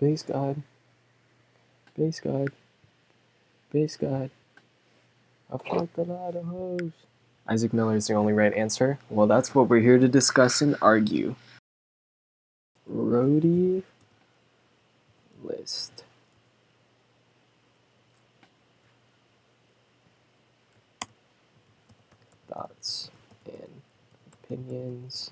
Base God. Base God. Base God. I fucked a lot of hoes. Isaac Miller is the only right answer. Well, that's what we're here to discuss and argue. Roadie list. Thoughts and opinions.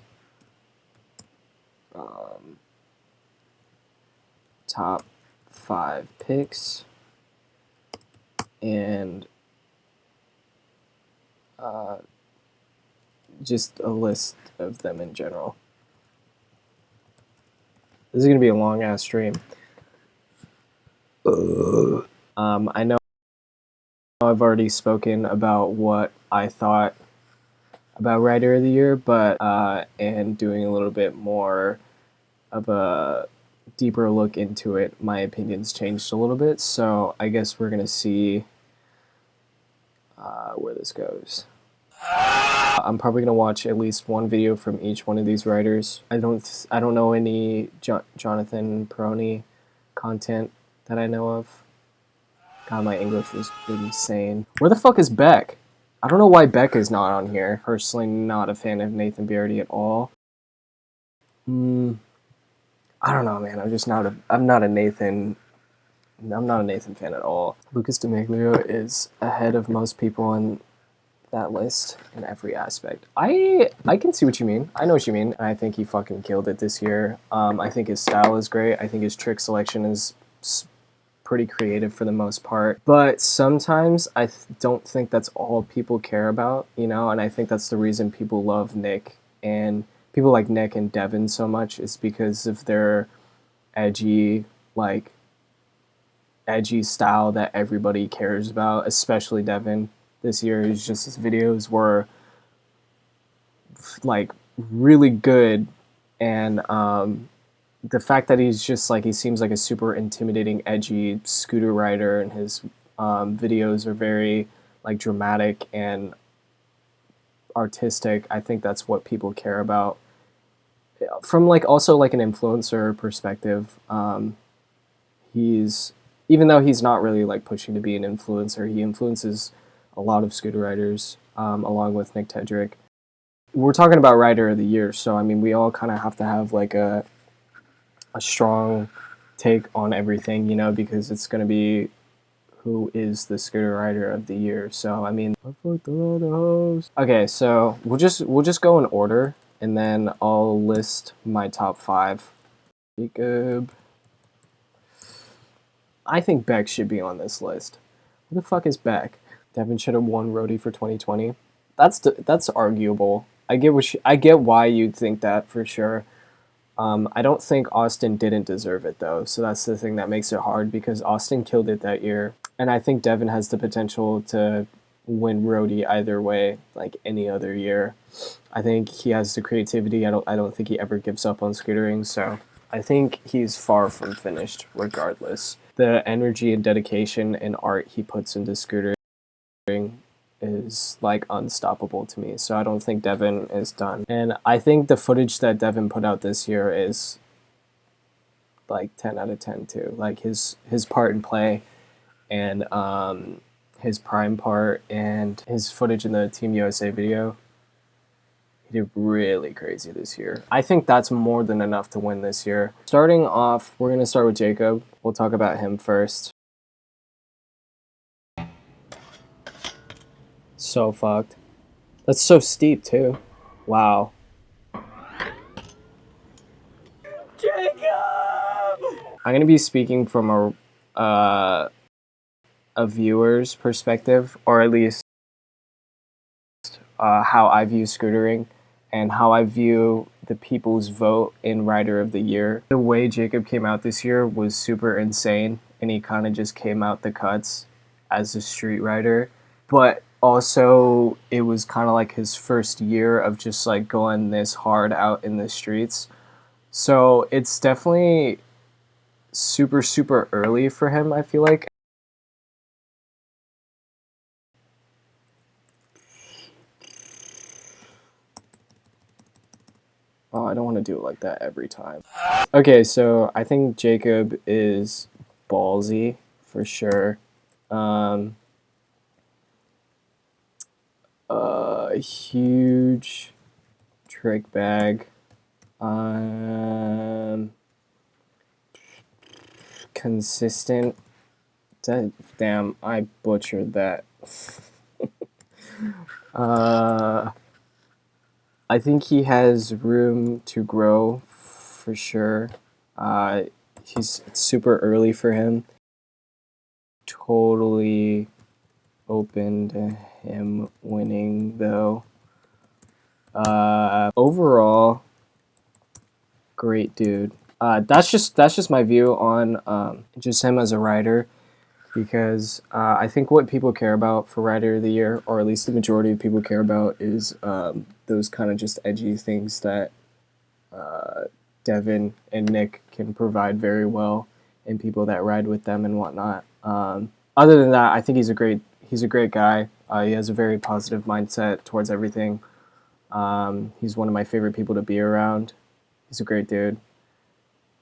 Top 5 picks. And just a list of them in general. This is going to be a long-ass stream. I know I've already spoken about what I thought about Writer of the Year, but and doing a little bit more of a deeper look into it, my opinions changed a little bit. So I guess we're going to see where this goes. I'm probably gonna watch at least one video from each one of these writers. I don't know any Jonathan Peroni content that I know of. God, my English is insane. Where the fuck is Beck? I don't know why Beck is not on here. Personally, not a fan of Nathan Beardy at all. I don't know, man. I'm not a Nathan fan at all. Lucas Miglio is ahead of most people in that list in every aspect. I can see what you mean. I know what you mean. I think he fucking killed it this year. I think his style is great. I think his trick selection is pretty creative for the most part. But sometimes I don't think that's all people care about, you know? And I think that's the reason people love Nick and people like Nick and Devin so much is because of their edgy style that everybody cares about, especially Devin. This year, his videos were like really good, and the fact that he seems like a super intimidating, edgy scooter rider, and his videos are very like dramatic and artistic. I think that's what people care about. From also an influencer perspective, even though he's not really pushing to be an influencer, he influences a lot of scooter riders, along with Nick Tedrick. We're talking about Rider of the Year, so I mean, we all kind of have to have a strong take on everything, you know, because it's going to be who is the scooter rider of the year. So I mean, okay, so we'll just go in order, and then I'll list my top 5. Jacob. I think Beck should be on this list. Who the fuck is Beck? Devin should have won Roadie for 2020. That's arguable. I get why you'd think that for sure. I don't think Austin didn't deserve it though, so that's the thing that makes it hard because Austin killed it that year, and I think Devin has the potential to win Roadie either way, like any other year. I think he has the creativity. I don't think he ever gives up on scootering, so I think he's far from finished regardless. The energy and dedication and art he puts into scootering is unstoppable to me, so I don't think Devin is done. And I think the footage that Devin put out this year is 10 out of 10 too. His part in play and his prime part and his footage in the Team USA video, he did really crazy this year. I think that's more than enough to win this year. Starting off, we're gonna start with Jacob. We'll talk about him first. So fucked. That's so steep too. Wow. Jacob! I'm gonna be speaking from a viewer's perspective, or at least how I view scootering and how I view the people's vote in Rider of the Year. The way Jacob came out this year was super insane, and he kind of just came out the cuts as a street rider. But also, it was kind of his first year of just going this hard out in the streets. So it's definitely super, super early for him, I feel like. Oh, I don't want to do it like that every time. Okay, so I think Jacob is ballsy for sure. Huge trick bag. Consistent. Damn, I butchered that. I think he has room to grow for sure. It's super early for him. Totally open to him winning though. Overall, great dude. That's just my view on just him as a writer, because I think what people care about for writer of the year, or at least the majority of people care about, is those kind of just edgy things that Devin and Nick can provide very well, and people that ride with them and whatnot. Other than that, I think he's a great guy. He has a very positive mindset towards everything. He's one of my favorite people to be around. He's a great dude.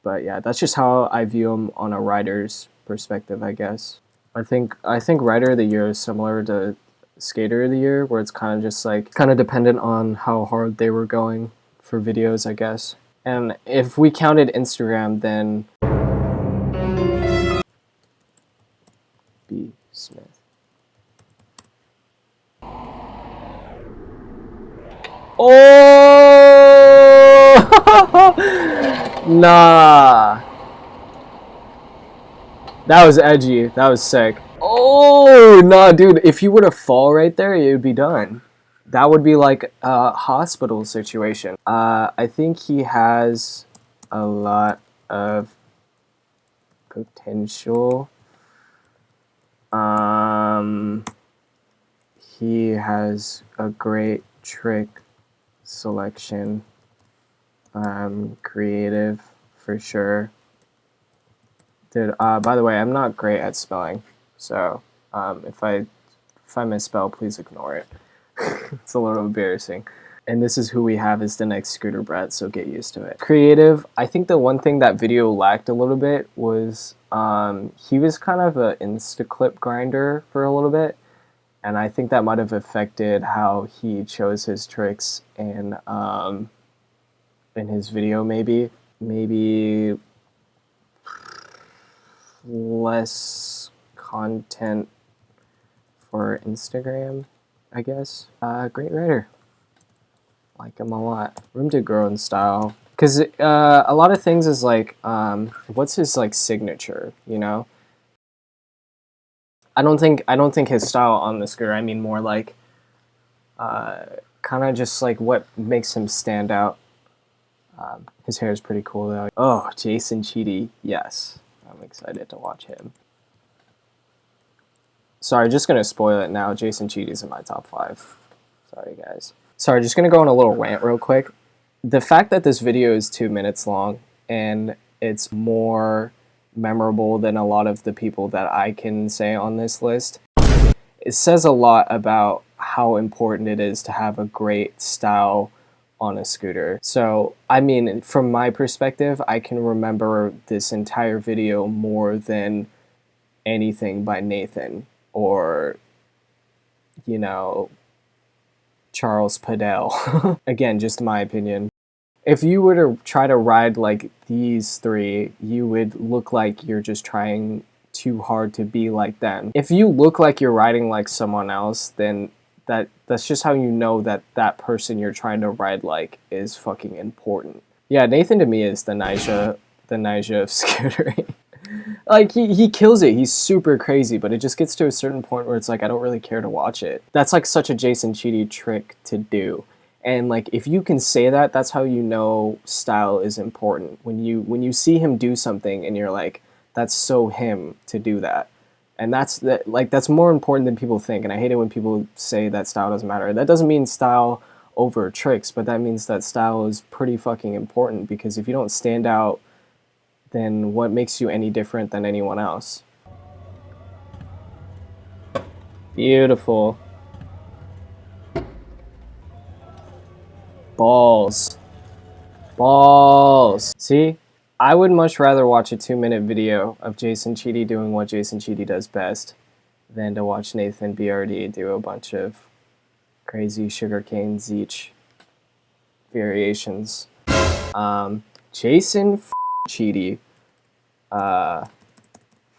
But yeah, that's just how I view him on a writer's perspective, I guess. I think writer of the year is similar to skater of the year, where it's kind of just like kind of dependent on how hard they were going for videos, I guess. And if we counted Instagram, then B. Smith. Oh! Nah. That was edgy. That was sick. Oh, nah, dude. If you were to fall right there, it would be done. That would be like a hospital situation. I think he has a lot of potential. He has a great trick selection. Creative for sure. Dude, by the way, I'm not great at spelling, so if I misspell, please ignore it. It's a little embarrassing. And this is who we have as the next Scooter Brett, so get used to it. Creative, I think the one thing that video lacked a little bit was he was kind of an Instaclip grinder for a little bit, and I think that might have affected how he chose his tricks in his video, maybe less content for Instagram, I guess. Great writer. Like him a lot. Room to grow in style. Because a lot of things is like, what's his like signature, you know? I don't think his style on the scooter. I mean more like, kind of just like what makes him stand out. His hair is pretty cool though. Oh, Jason Chidi, yes. I'm excited to watch him. Sorry, just gonna spoil it now. Jason Chidi's in my top 5. Sorry, guys. Sorry, just gonna go on a little rant real quick. The fact that this video is 2 minutes long and it's more memorable than a lot of the people that I can say on this list, it says a lot about how important it is to have a great style on a scooter. So, I mean, from my perspective, I can remember this entire video more than anything by Nathan or, you know, Charles Padell. Again, just my opinion. If you were to try to ride like these three, you would look like you're just trying too hard to be like them. If you look like you're riding like someone else, then that's just how you know that that person you're trying to ride like is fucking important. Yeah, Nathan to me is the Nyjah of scootering. Like he kills it. He's super crazy, but it just gets to a certain point where it's like I don't really care to watch it. That's like such a Jason Chidi trick to do. And like if you can say that, that's how you know style is important. When you see him do something and you're like, that's so him to do that. And that's more important than people think. And I hate it when people say that style doesn't matter. That doesn't mean style over tricks, but that means that style is pretty fucking important, because if you don't stand out, then what makes you any different than anyone else? Beautiful. Balls. Balls. See? I would much rather watch a 2-minute video of Jason Chidi doing what Jason Chidi does best than to watch Nathan BRD do a bunch of crazy sugarcane Zeech variations. Jason Chidi,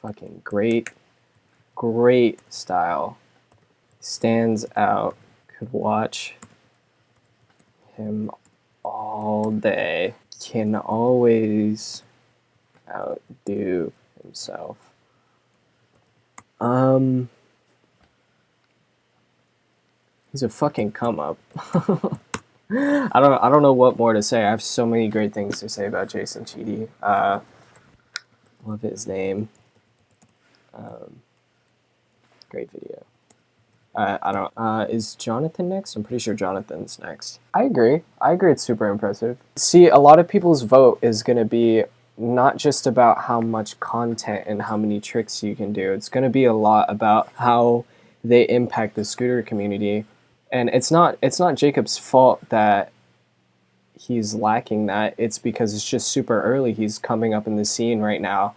fucking great style. Stands out. Could watch him all day. Can always outdo himself. He's a fucking come up. I don't know what more to say. I have so many great things to say about Jason Chidi. Love his name. Great video. I don't. Is Jonathan next? I'm pretty sure Jonathan's next. I agree. It's super impressive. See, a lot of people's vote is gonna be not just about how much content and how many tricks you can do. It's gonna be a lot about how they impact the scooter community. And it's not Jacob's fault that he's lacking that. It's because it's just super early. He's coming up in the scene right now,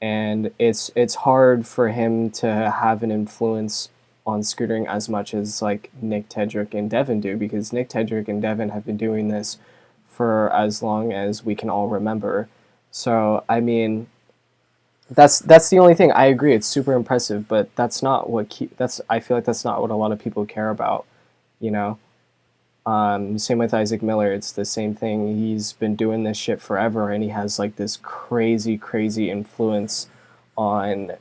and it's hard for him to have an influence on scootering as much as like Nick Tedrick and Devin do, because Nick Tedrick and Devin have been doing this for as long as we can all remember. So I mean, that's the only thing. I agree, it's super impressive, but that's not what I feel like that's not what a lot of people care about. You know, same with Isaac Miller. It's the same thing. He's been doing this shit forever, and he has like this crazy influence on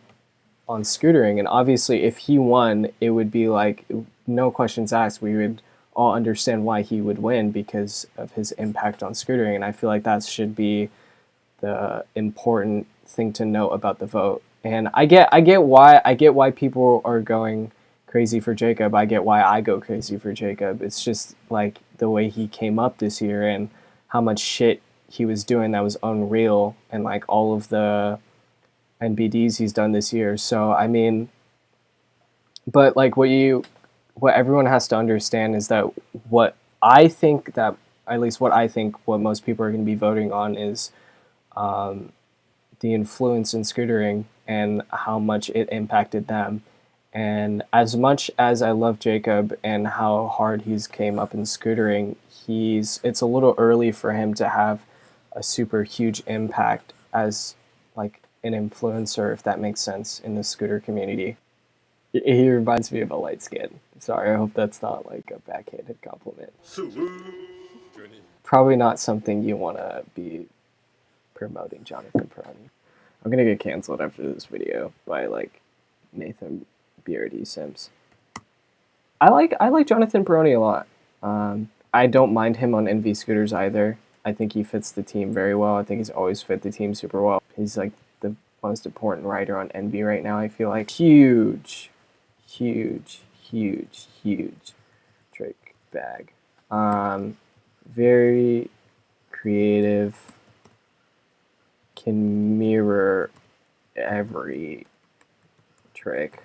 scootering. And obviously, if he won, it would be like no questions asked. We would all understand why he would win because of his impact on scootering. And I feel like that should be the important thing to note about the vote. And I get why people are going crazy for Jacob. I get why I go crazy for Jacob. It's just like the way he came up this year and how much shit he was doing that was unreal, and like all of the NBDs he's done this year. So I mean, but like what everyone has to understand is that what most people are going to be voting on is the influence in scootering and how much it impacted them. And as much as I love Jacob and how hard he's came up in scootering, it's a little early for him to have a super huge impact as like an influencer, if that makes sense, in the scooter community. He reminds me of a light skin. Sorry, I hope that's not like a backhanded compliment. Probably not something you want to be promoting, Jonathan Peroni. I'm gonna get canceled after this video by like Nathan BRD Sims. I like Jonathan Peroni a lot. I don't mind him on NV scooters either. I think he fits the team very well. I think he's always fit the team super well. He's like the most important rider on NV right now, I feel like. Huge trick bag. Very creative. Can mirror every trick.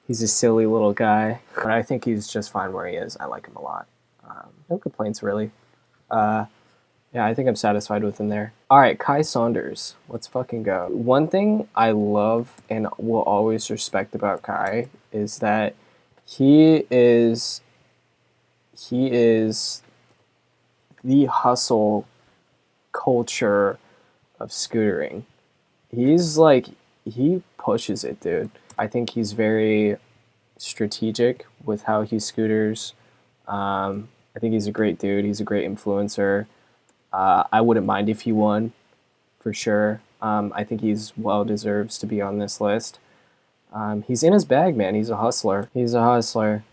He's a silly little guy, but I think he's just fine where he is. I like him a lot. No complaints, really. Yeah, I think I'm satisfied with him there. All right, Kai Saunders. Let's fucking go. One thing I love and will always respect about Kai is that he is the hustle culture of scootering. He pushes it, dude. I think he's very strategic with how he scooters. I think he's a great dude. He's a great influencer. I wouldn't mind if he won, for sure. I think he's well deserves to be on this list. He's in his bag, man. He's a hustler. He's a hustler.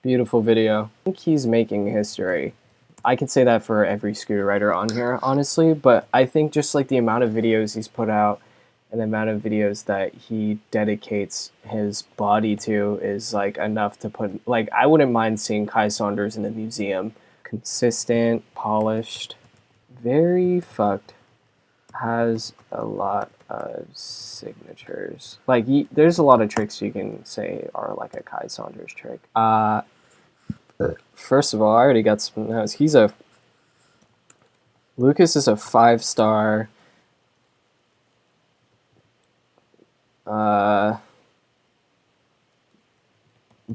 Beautiful video. I think he's making history. I could say that for every scooter rider on here, honestly, but I think just like the amount of videos he's put out and the amount of videos that he dedicates his body to is like enough to put, like, I wouldn't mind seeing Kai Saunders in a museum. Consistent, polished, very fucked, has a lot of signatures. Like, there's a lot of tricks you can say are like a Kai Saunders trick. First of all, I already got some notes. Lucas is a 5-star.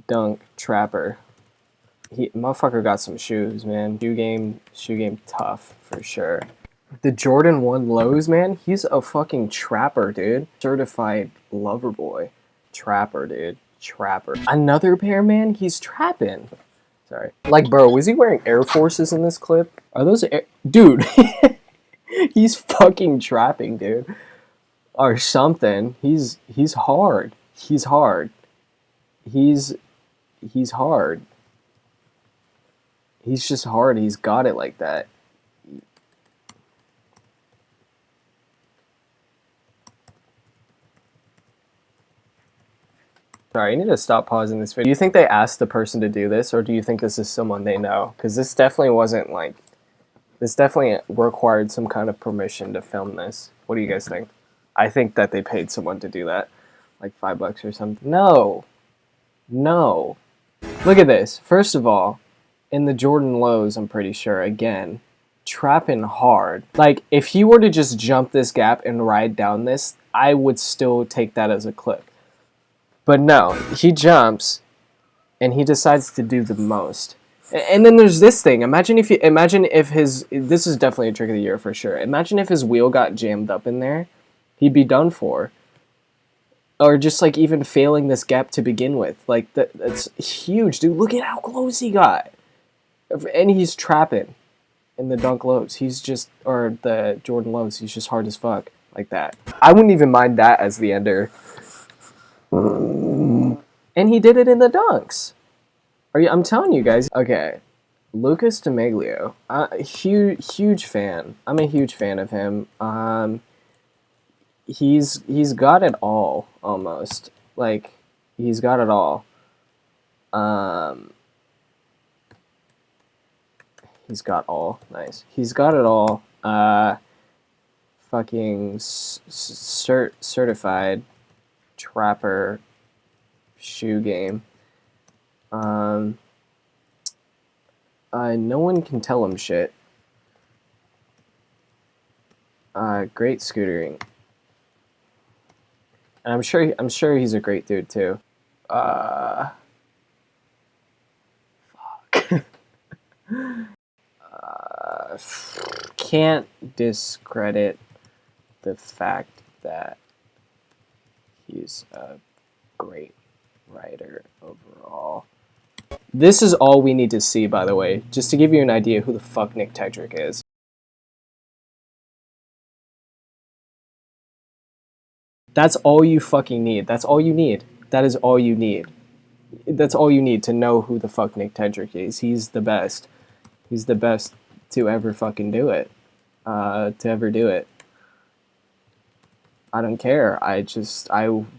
Dunk trapper. Motherfucker got some shoes, man. Shoe game tough for sure. The Jordan 1 lows, man. He's a fucking trapper, dude. Certified lover boy. Trapper, dude. Trapper. Another pair, man. He's trapping. Sorry. Like, bro, was he wearing Air Forces in this clip? Are those dude? He's fucking trapping, dude. Or something. He's hard. He's hard. He's hard. He's just hard. He's got it like that. Sorry, I need to stop pausing this video. Do you think they asked the person to do this, or do you think this is someone they know? Because this definitely wasn't like... This definitely required some kind of permission to film this. What do you guys think? I think that they paid someone to do that. Like $5 or something. No. No. Look at this. First of all, in the Jordan lows, I'm pretty sure, again, trapping hard. Like, if he were to just jump this gap and ride down this, I would still take that as a clip. But no, he jumps, and he decides to do the most. And then there's this thing. Imagine if his... This is definitely a trick of the year for sure. Imagine if his wheel got jammed up in there. He'd be done for. Or just, like, even failing this gap to begin with. Like, that's huge, dude. Look at how close he got. And he's trapping in the dunk lows. He's just... Or the Jordan lows. He's just hard as fuck. Like that. I wouldn't even mind that as the ender. And he did it in the dunks. I'm telling you guys. Okay, Lucas Miglio, huge fan. I'm a huge fan of him. He's got it all almost. Like, he's got it all. He's got all. Nice. He's got it all. Fucking certified trapper shoe game. No one can tell him shit. Great scootering. And I'm sure he's a great dude too. Fuck. Can't discredit the fact that he's a great writer overall. This is all we need to see, by the way, just to give you an idea who the fuck Nick Tedrick is. That's all you fucking need. That's all you need. That is all you need. That's all you need to know who the fuck Nick Tedrick is. He's the best. He's the best to ever fucking do it. To ever do it. I don't care. I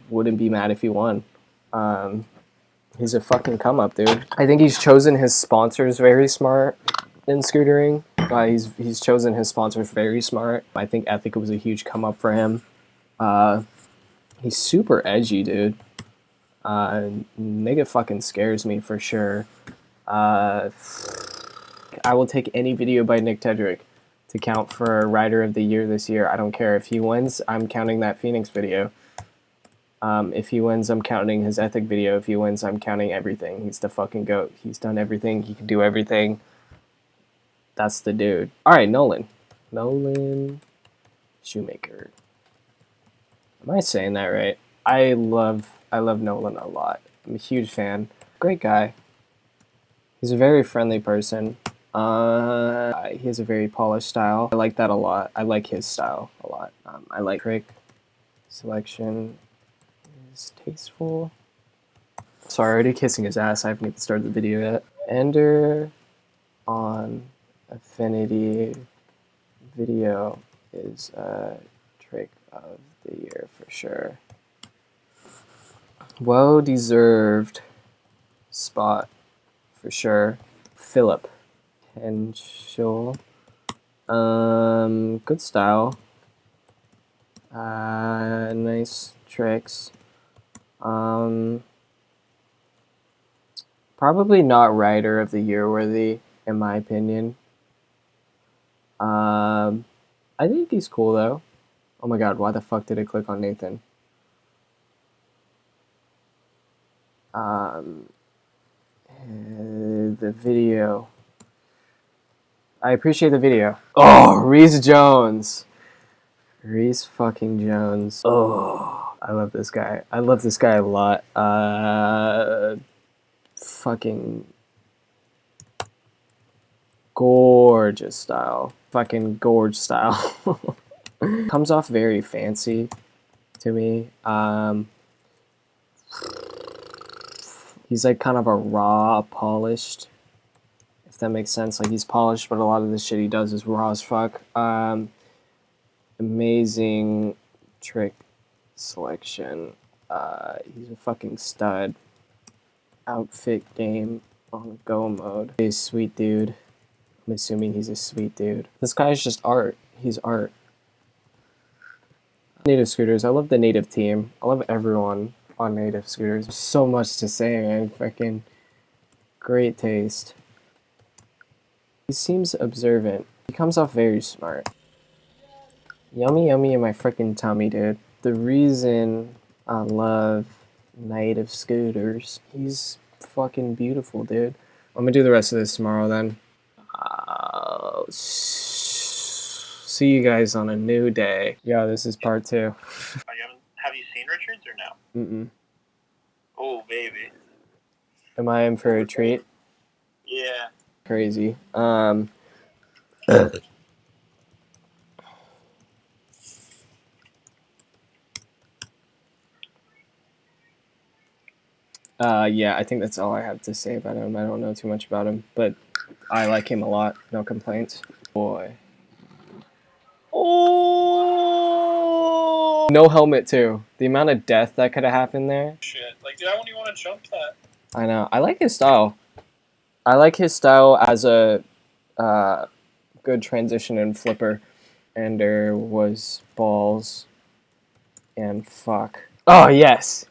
wouldn't be mad if he won. He's a fucking come up, dude. I think he's chosen his sponsors very smart in scootering. He's chosen his sponsors very smart. I think Ethic was a huge come up for him. He's super edgy, dude. Nigga fucking scares me for sure. I will take any video by Nick Tedrick to count for Rider of the Year this year. I don't care. If he wins, I'm counting that Phoenix video. If he wins, I'm counting his Ethic video. If he wins, I'm counting everything. He's the fucking GOAT. He's done everything. He can do everything. That's the dude. Alright, Nolan. Nolan Shoemaker. Am I saying that right? I love Nolan a lot. I'm a huge fan. Great guy. He's a very friendly person. He has a very polished style. I like that a lot. I like his style a lot. I like trick selection. Tasteful. Sorry, already kissing his ass. I haven't even started the video yet. Ender on Affinity video is a trick of the year for sure. Well deserved spot for sure. Philip Henshaw. Good style. Nice tricks. Probably not Rider of the Year worthy, in my opinion. I think he's cool though. Oh my god, why the fuck did I click on Nathan? The video. I appreciate the video. Oh, Rhys Jones. Rhys fucking Jones. Oh, I love this guy. I love this guy a lot. Fucking gorgeous style. Fucking gorge style. Comes off very fancy to me. He's like kind of a raw, polished, if that makes sense. Like he's polished, but a lot of the shit he does is raw as fuck. Amazing trick selection. He's a fucking stud. Outfit game on go mode. He's a sweet dude. I'm assuming he's a sweet dude. This guy is just art. He's art. Native scooters. I love the native team. I love everyone on native scooters. There's so much to say, man. Fucking great taste. He seems observant. He comes off very smart. Yummy yummy in my freaking tummy, dude. The reason I love native scooters, he's fucking beautiful, dude. I'm gonna do the rest of this tomorrow then. See you guys on a new day. Yeah, this is part 2. Have you seen Richards or no? Mm-mm. Oh, baby. Am I in for a treat? Yeah. Crazy. Yeah, I think that's all I have to say about him. I don't know too much about him, but I like him a lot. No complaints. Boy. Oh! No helmet, too. The amount of death that could have happened there. Shit. Like, dude, I wouldn't even want to jump that. I know. I like his style. I like his style as a good transition and flipper. And there was balls and fuck. Oh, yes!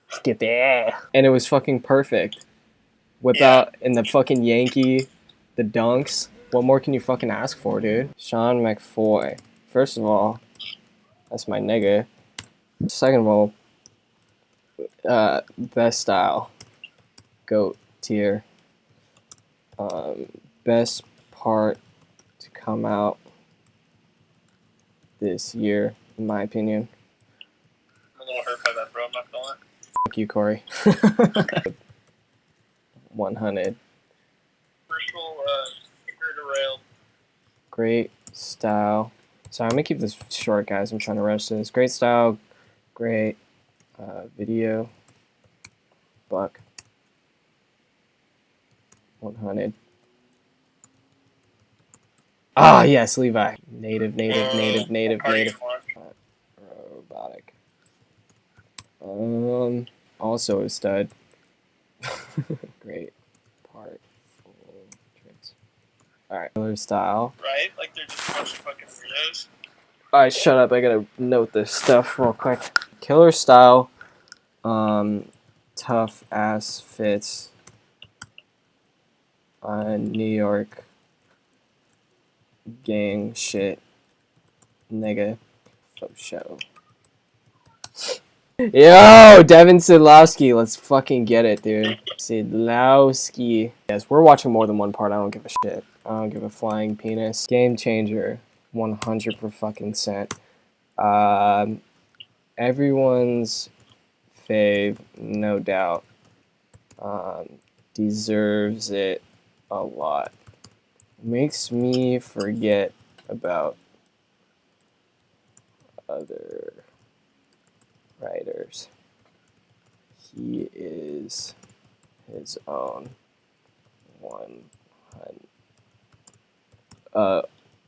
Skip it. And it was fucking perfect. Whip out in the fucking Yankee, the dunks. What more can you fucking ask for, dude? Sean McFoy. First of all, that's my nigga. Second of all, best style. GOAT tier. Best part to come out this year, in my opinion. I'm a little hurt by that, bro. I'm not feeling it. Fuck you, Corey. 100. Commercial, finger to rail. Great style. So I'm gonna keep this short, guys. I'm trying to rush this. Great style, great video. Buck. 100. Ah, yes, Levi. Native. Robotic. Also a stud. Great part. Full tricks. Alright, killer style. Right? Like, they're just a bunch of fucking weirdos. Alright, shut up. I gotta note this stuff real quick. Killer style. Tough ass fits. New York. Gang shit. Nigga. For show. Yo, Devin Sidlowski, let's fucking get it, dude. Sidlowski. Yes, we're watching more than one part. I don't give a shit. I don't give a flying penis. Game changer, 100%. Everyone's fave, no doubt. Deserves it a lot. Makes me forget about other writers. He is his own one.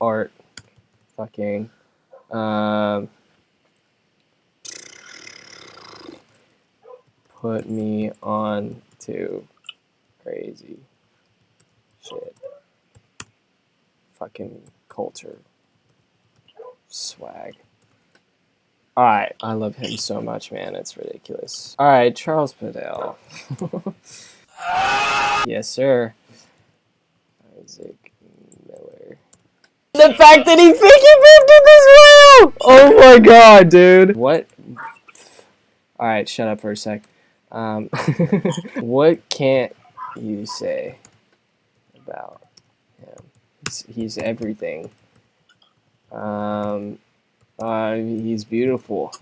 Art. Fucking. Put me on to crazy shit. Fucking culture. Swag. Alright, I love him so much, man. It's ridiculous. Alright, Charles Padell. Yes, sir. Isaac Miller. The fact that he 50-50 this well! Oh my god, dude. What? Alright, shut up for a sec. What can't you say about him? He's everything. He's beautiful.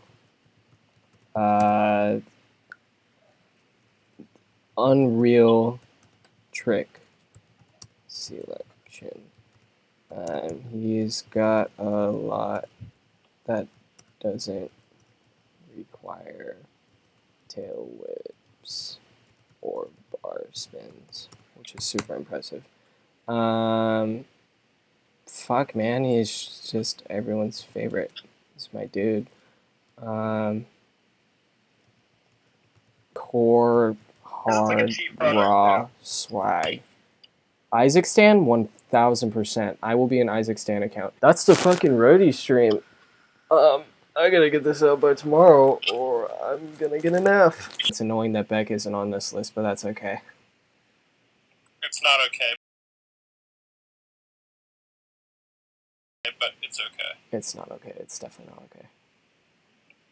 Unreal trick selection. He's got a lot that doesn't require tail whips or bar spins, which is super impressive. Fuck, man, he's just everyone's favorite. He's my dude. Core, hard, raw swag. Isaac Stan, 1000%. I will be an Isaac Stan account. That's the fucking roadie stream. I gotta get this out by tomorrow, or I'm gonna get an F. It's annoying that Beck isn't on this list, but that's okay. It's not okay. But it's okay. It's not okay. It's definitely not okay.